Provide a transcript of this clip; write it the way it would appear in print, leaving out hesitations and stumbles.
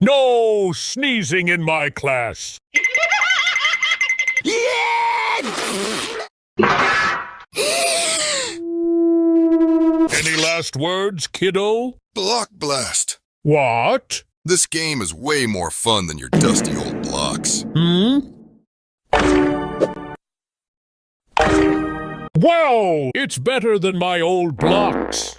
No sneezing in my class. Any last words, kiddo? Block Blast. What? This game is way more fun than your dusty old blocks. Wow! It's better than my old blocks.